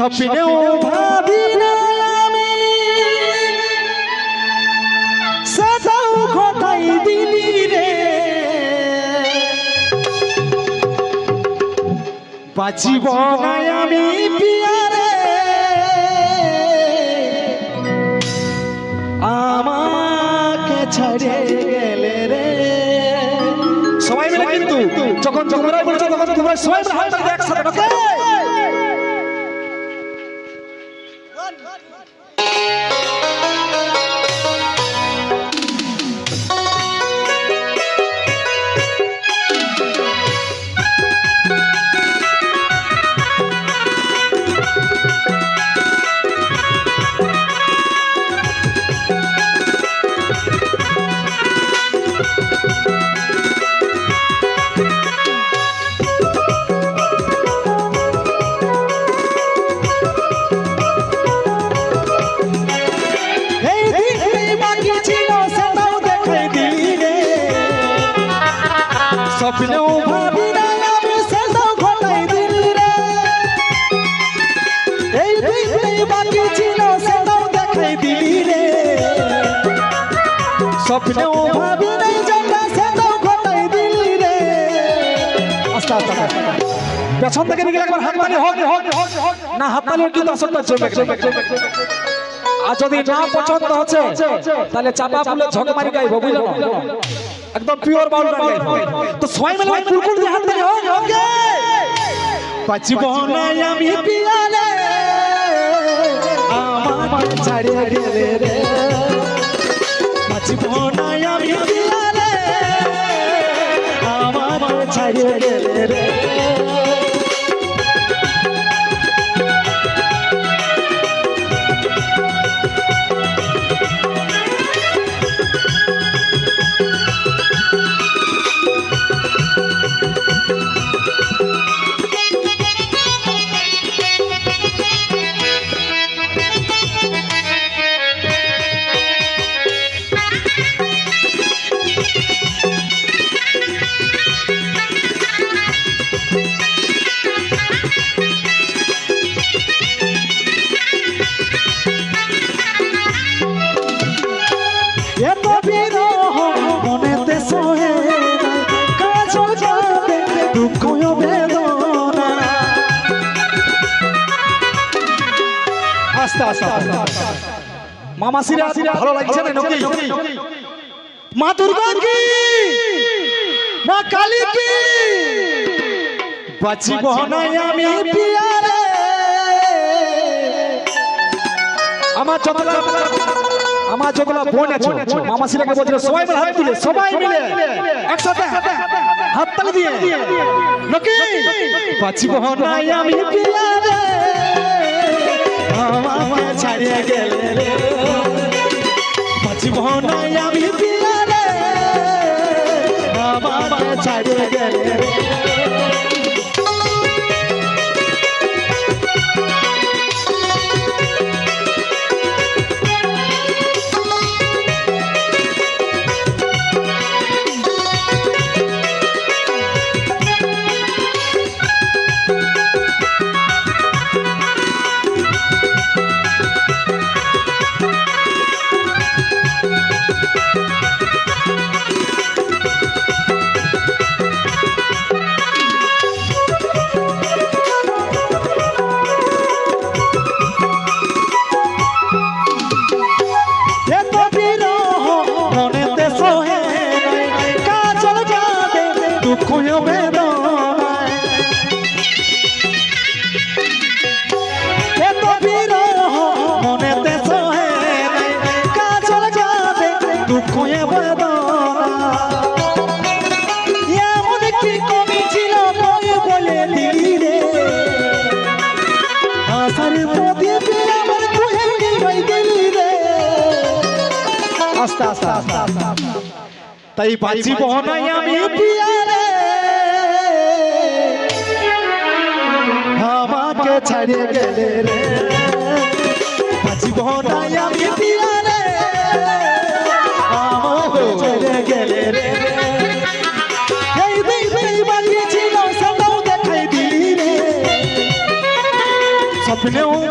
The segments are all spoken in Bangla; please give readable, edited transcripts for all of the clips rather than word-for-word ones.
স্বপ্নেও ভাবি না আমি সেটাও ঘটাই দিলি রে বাঁচিব না আমি পিয়ারে আমাকে ছেড়ে গেলে রে সবাই মিলে কিন্তু যখন তোমরা বলছো তখন তোমরা সবাই মিলে হাত ধরে একসাথে ওকে স্বপ্নেও ভাবি না আমি সেটাও ঘটাই দিলি রে এই দিনটাই বাকি ছিল সেটাও দেখাই দিলি রে স্বপ্নেও ভাবি না যেটা সেটাও ঘটাই দিলি রে আস্তে আস্তে পেছন থেকে নিয়ে একবার হাত মারি হোক না হাত মারি কিন্তু আসলটা চলবে আর যদি না পছন্দ হচ্ছে তাহলে চাপা ফুলে ঝক মারি গাইবো বুঝলো একদম পিওর বাউল গাইবো তো সবাই মিলে কুলকুল দিয়ে হাত ধরে হোক ওকে বাঁচিব না আমি পিয়ারে আমার ছাড়িয়ে গেলে রে বাঁচিব না আমি পিয়ারে আমার ছাড়িয়ে গেলে রে মামা সিরা ভালো লাগছে না নাকি মা দুর্গা কি মা কালী কি বাঁচিব না আমি পিয়ারে আমার যতগুলো বোন আছে মামা সিরাকে বলছিল সবাই মিলে হাত তুলে সবাই মিলে একসাথে হাত তালি দিয়ে নাকি বাঁচিব না আমি পিয়ারে আমাকে ছাড়িয়ে গেলে রে বাঁচিব না আমি পিয়ারে আমাকে ছাড়িয়ে গেলে রে তাই বাঁচিব না আমি পিয়ারে আমাকে ছাড়িয়ে গেলে রে বাঁচিব না আমি পিয়ারে আমাকে ছেড়ে গেলে রে এই দিনটাই বাকি ছিল সেটাও দেখাই দিলি রে স্বপ্নেও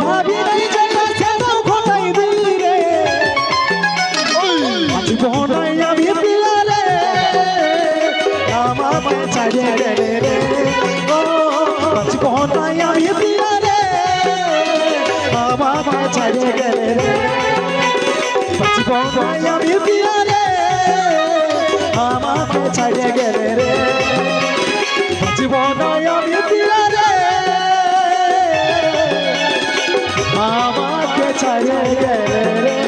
জীবন আমি পিয়া রে আমাকে ছাড়িয়ে গেলে রে জীবন আমি পিয়া রে আমাকে ছাড়িয়ে গেলে রে